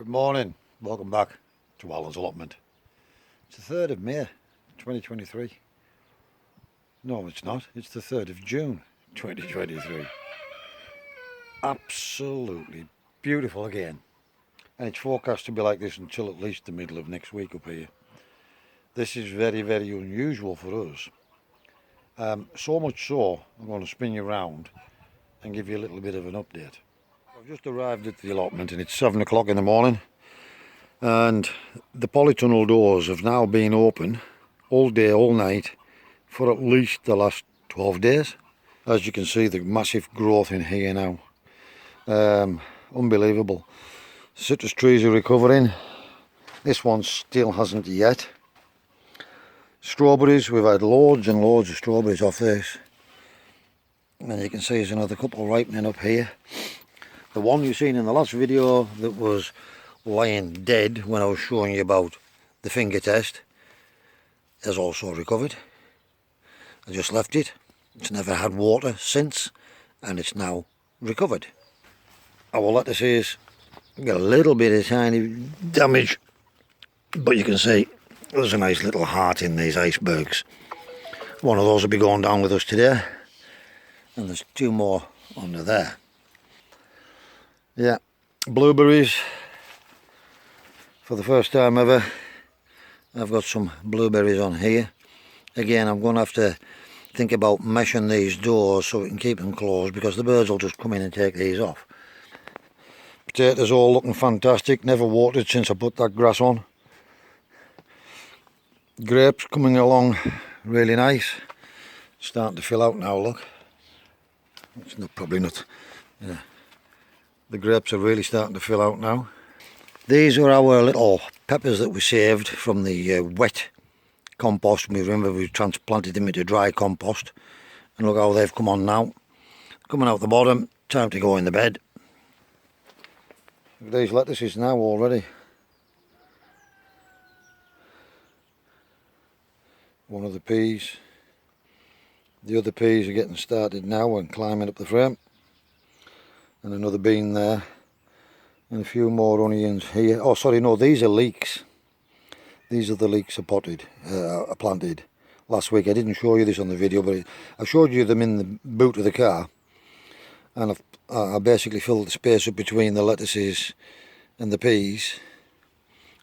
morning, welcome back to Alan's Allotment. It's the 3rd of May 2023. No, it's not, it's the 3rd of June 2023. Absolutely beautiful again. And it's forecast to be like this until at least the middle of next week up here. This is very, very unusual for us. So much so, I'm going to spin you around and give you a little bit of an update. I've just arrived at the allotment and it's 7 o'clock in the morning. And the polytunnel doors have now been open all day, all night for at least the last 12 days. As you can see, the massive growth in here now. Unbelievable. Citrus trees are recovering. This one still hasn't yet. Strawberries, we've had loads and loads of strawberries off this. And you can see there's another couple ripening up here. The one you seen in the last video that was lying dead when I was showing you about the finger test has also recovered. I just left it. It's never had water since and it's now recovered. Our lettuce is got a little bit of tiny damage, but you can see there's a nice little heart in these icebergs. One of those will be going down with us today, and there's two more under there. Yeah, blueberries. For the first time ever, I've got some blueberries on here. Again, I'm going to have to think about meshing these doors so we can keep them closed, because the birds will just come in and take these off. Potatoes all looking fantastic, never watered since I put that grass on. Grapes coming along really nice. Starting to fill out now, look. It's not, probably not. Yeah. The grapes are really starting to fill out now. These are our little peppers that we saved from the wet compost. Remember, we transplanted them into dry compost. And look how they've come on now. Coming out the bottom, time to go in the bed. Look at these lettuces now already. One of the peas. The other peas are getting started now and climbing up the frame. And another bean there. And a few more onions here. Oh, sorry, no, these are leeks. These are the leeks I planted last week. I didn't show you this on the video, but I showed you them in the boot of the car. And I basically filled the space up between the lettuces and the peas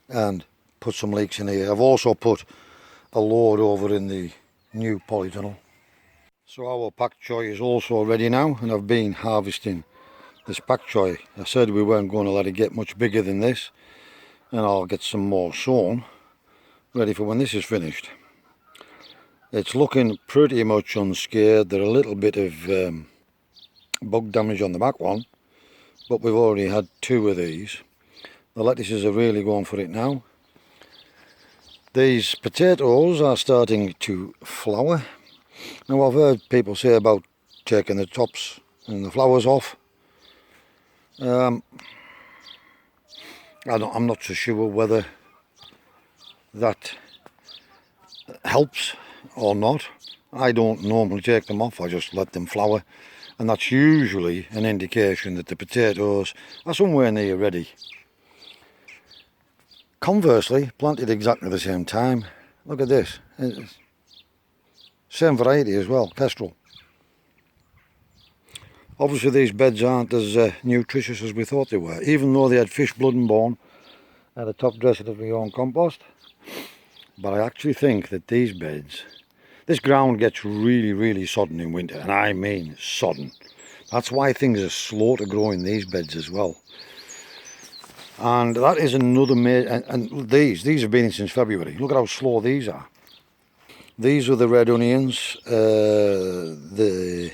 and put some leeks in here. I've also put a load over in the new polytunnel. So our pak choy is also ready now, and I've been harvesting this pak choy. I said we weren't going to let it get much bigger than this, and I'll get some more sown ready for when this is finished. It's looking pretty much unscared. There's a little bit of bug damage on the back one, but we've already had two of these. The lettuces are really going for it now. These potatoes are starting to flower. Now, I've heard people say about taking the tops and the flowers off. I'm not so sure whether that helps or not. I don't normally take them off, I just let them flower, and that's usually an indication that the potatoes are somewhere near ready. Conversely, planted exactly the same time. Look at this. It's same variety as well, kestrel. Obviously these beds aren't as nutritious as we thought they were, even though they had fish blood and bone and a top dressing of my own compost. But I actually think that these beds, this ground gets really, really sodden in winter, and I mean sodden. That's why things are slow to grow in these beds as well. And that is another major, and these have been in since February. Look at how slow these are. These are the red onions, the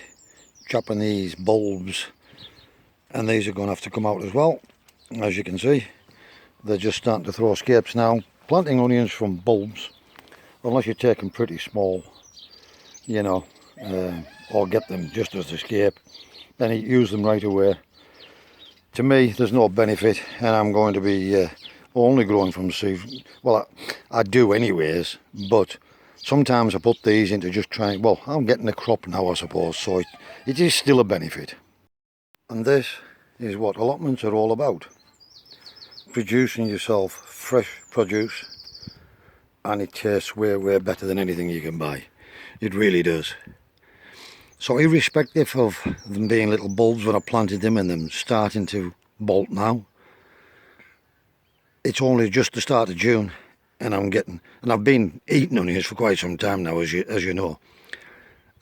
Japanese bulbs, and these are going to have to come out as well. As you can see, they're just starting to throw scapes now. Planting onions from bulbs, unless you take them pretty small, you know, or get them just as a scape, then you use them right away. To me, there's no benefit, and I'm going to be only growing from seed. Well, I do anyways, but sometimes I put these into just trying, well, I'm getting a crop now, I suppose, so it is still a benefit. And this is what allotments are all about. producing yourself fresh produce, and it tastes way better than anything you can buy. It really does. So irrespective of them being little bulbs when I planted them and them starting to bolt now, it's only just the start of June, and I've been eating onions for quite some time now, as you know,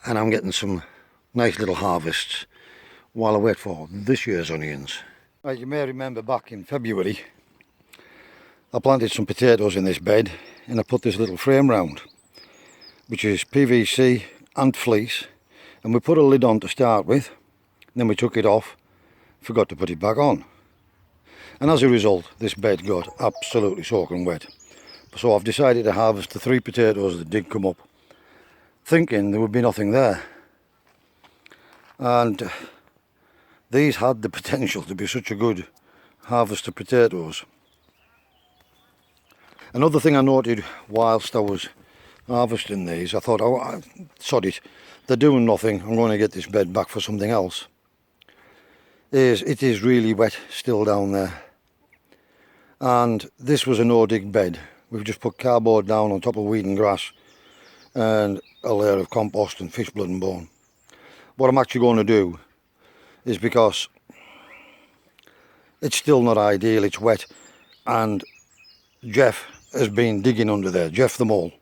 and I'm getting some nice little harvests while I wait for this year's onions. Right, you may remember back in February I planted some potatoes in this bed, and I put this little frame round, which is PVC and fleece, and we put a lid on to start with, then we took it off, forgot to put it back on, and as a result this bed got absolutely soaking wet. So I've decided to harvest the 3 potatoes that did come up, thinking there would be nothing there, and these had the potential to be such a good harvest of potatoes. Another thing I noted whilst I was harvesting these, I thought, oh, sod it, they're doing nothing, I'm going to get this bed back for something else, it is really wet still down there. And this was a no-dig bed. We've just put cardboard down on top of weed and grass and a layer of compost and fish blood and bone. What I'm actually going to do is, because it's still not ideal, it's wet, and Jeff has been digging under there, Jeff the mole.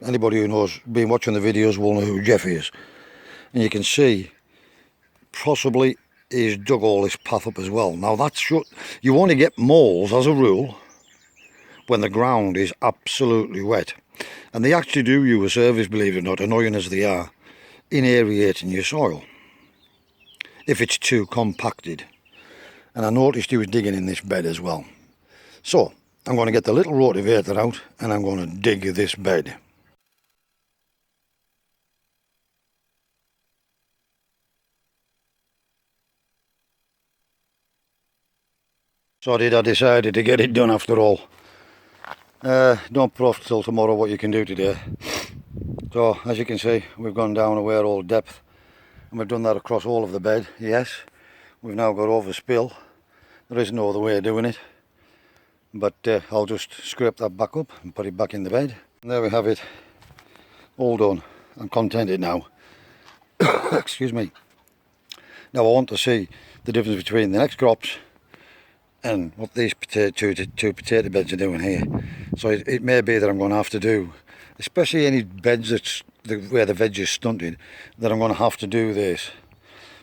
Anybody who knows, been watching the videos, will know who Jeff is. And you can see possibly he's dug all this path up as well. Now that's you want to get moles as a rule when the ground is absolutely wet, and they actually do you a service, believe it or not, annoying as they are, in aerating your soil if it's too compacted. And I noticed he was digging in this bed as well. So I'm going to get the little rotavator out and I'm going to dig this bed. So I decided to get it done after all. Don't put off till tomorrow what you can do today. So as you can see, we've gone down a wear all depth, and we've done that across all of the bed. Yes, we've now got overspill. There is no other way of doing it, but I'll just scrape that back up and put it back in the bed. And there we have it, all done. I'm contented now. Excuse me. Now I want to see the difference between the next crops and what these two potato beds are doing here. So it may be that I'm going to have to do, especially any beds where the veg is stunted, that I'm going to have to do this,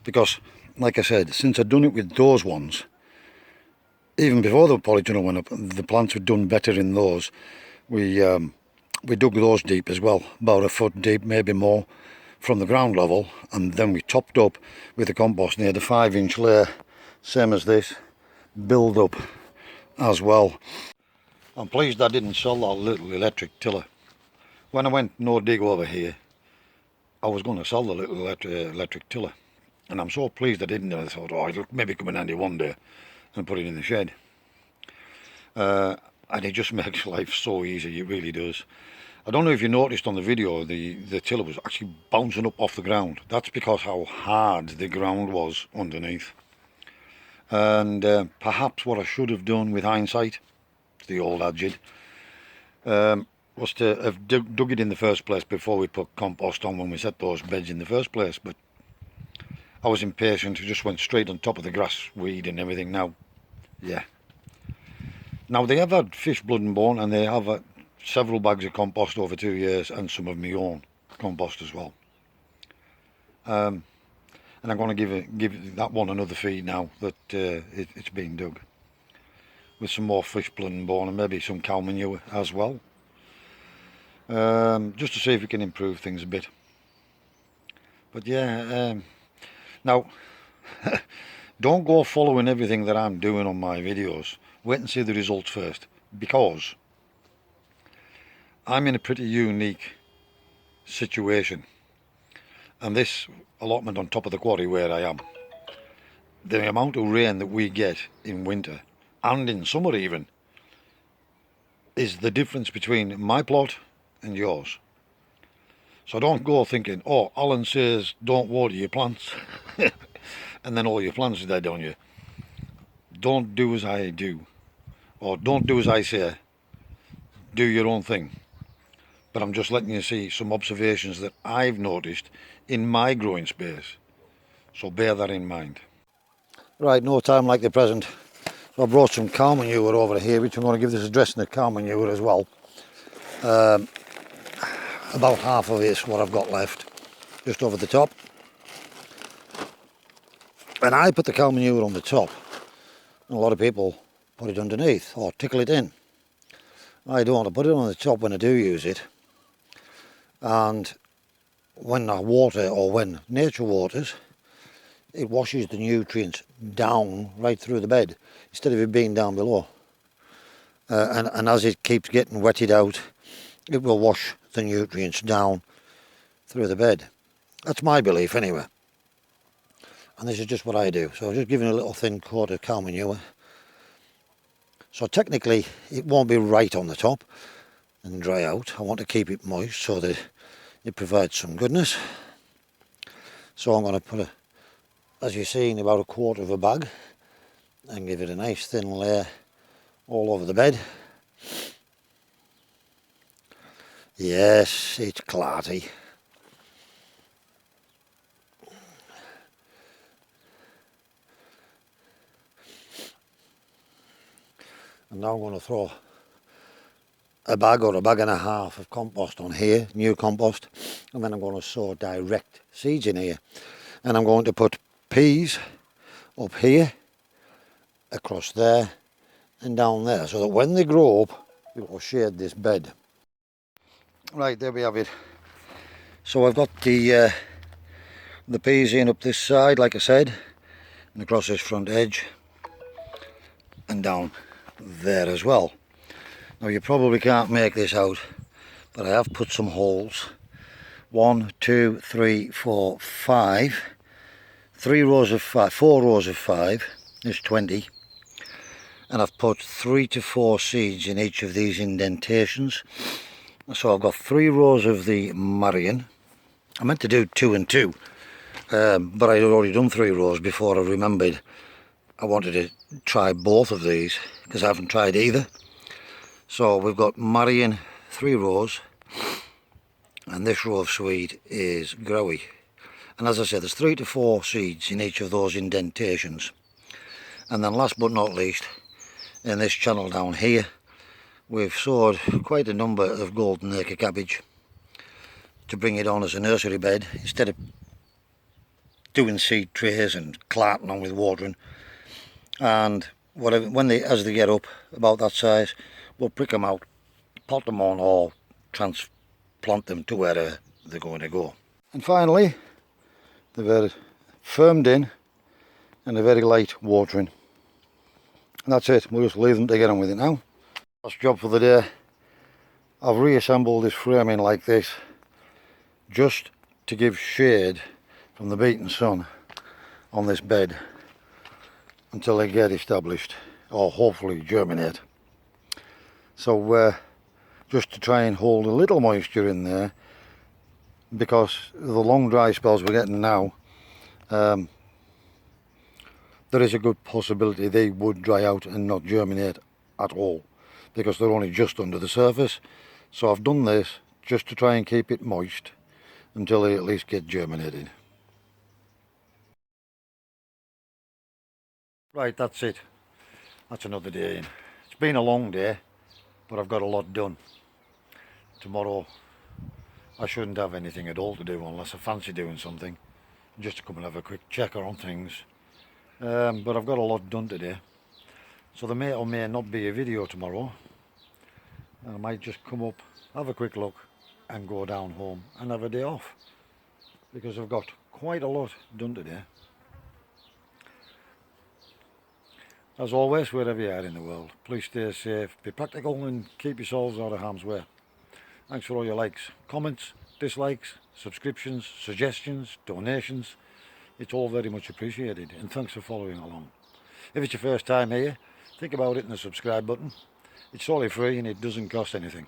because like I said, since I've done it with those ones, even before the polytunnel went up, the plants were done better in those. We dug those deep as well, about a foot deep, maybe more, from the ground level, and then we topped up with the compost near the 5-inch layer, same as this, build up as well. I'm pleased I didn't sell that little electric tiller. When I went no dig over here, I was going to sell the little electric tiller, and I'm so pleased I didn't. I thought, oh, it'll maybe come in handy one day and put it in the shed. And it just makes life so easy, it really does. I don't know if you noticed on the video, the tiller was actually bouncing up off the ground. That's because how hard the ground was underneath. And perhaps what I should have done with hindsight, the old adage, was to have dug it in the first place before we put compost on when we set those beds in the first place. But I was impatient, just went straight on top of the grass, weed and everything. Now, yeah. Now they have had fish blood and bone, and they have several bags of compost over 2 years, and some of my own compost as well. And I'm going to give that one another feed now that it's been dug, with some more fish blood and bone and maybe some cow manure as well, just to see if we can improve things a bit. But yeah, now don't go following everything that I'm doing on my videos. Wait and see the results first, because I'm in a pretty unique situation. And this allotment on top of the quarry where I am, the amount of rain that we get in winter and in summer even is the difference between my plot and yours. So don't go thinking, oh, Alan says don't water your plants and then all your plants are dead on you. Don't do as I do, or don't do as I say, do your own thing. But I'm just letting you see some observations that I've noticed in my growing space, so bear that in mind. Right, no time like the present. So I brought some cow manure over here, which I'm going to give this a dressing of cow manure as well. About half of it is what I've got left, just over the top. And I put the cow manure on the top, and a lot of people put it underneath or tickle it in. I don't. I put it on the top when I do use it, and when I water, or when nature waters, it washes the nutrients down right through the bed instead of it being down below. And as it keeps getting wetted out, it will wash the nutrients down through the bed. That's my belief anyway. And this is just what I do. So I'm just giving a little thin coat of cow manure. So technically it won't be right on the top and dry out. I want to keep it moist so that it provides some goodness. So I'm going to put, as you're seeing, about a quarter of a bag and give it a nice thin layer all over the bed. Yes, it's clarty. And now I'm going to throw a bag or a bag and a half of compost on here, new compost, and then I'm going to sow direct seeds in here. And I'm going to put peas up here, across there, and down there, so that when they grow up, it will shade this bed. Right, there we have it. So I've got the peas in up this side, like I said, and across this front edge, and down there as well. Now you probably can't make this out, but I have put some holes. 1, 2, 3, 4, 5. 3 rows of 5, 4 rows of 5 is 20. And I've put 3 to 4 seeds in each of these indentations. So I've got 3 rows of the Marion. I meant to do 2 and 2, but I had already done 3 rows before I remembered I wanted to try both of these, because I haven't tried either. So we've got Marion 3 rows, and this row of Swede is Growy. And as I said, there's 3 to 4 seeds in each of those indentations. And then last but not least, in this channel down here, we've sowed quite a number of golden acre cabbage to bring it on as a nursery bed, instead of doing seed trays and clarting on with watering. And whatever, as they get up about that size, we'll prick them out, pot them on, or transplant them to where they're going to go. And finally, they're very firmed in and a very light watering. And that's it. We'll just leave them to get on with it now. Last job for the day. I've reassembled this framing like this, just to give shade from the beaten sun on this bed until they get established, or hopefully germinate. So just to try and hold a little moisture in there, because the long dry spells we're getting now, there is a good possibility they would dry out and not germinate at all, because they're only just under the surface. So I've done this just to try and keep it moist until they at least get germinated. Right, that's it. That's another day in. It's been a long day, but I've got a lot done. Tomorrow I shouldn't have anything at all to do unless I fancy doing something, just to come and have a quick checker on things. But I've got a lot done today, so there may or may not be a video tomorrow. I might just come up, have a quick look, and go down home and have a day off, because I've got quite a lot done today. As always, wherever you are in the world, please stay safe, be practical, and keep yourselves out of harm's way. Thanks for all your likes, comments, dislikes, subscriptions, suggestions, donations. It's all very much appreciated, and thanks for following along. If it's your first time here, think about hitting the subscribe button. It's totally free and it doesn't cost anything.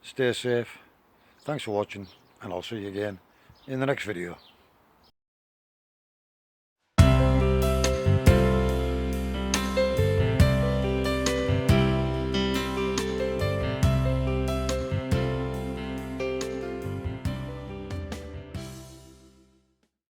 Stay safe, thanks for watching, and I'll see you again in the next video.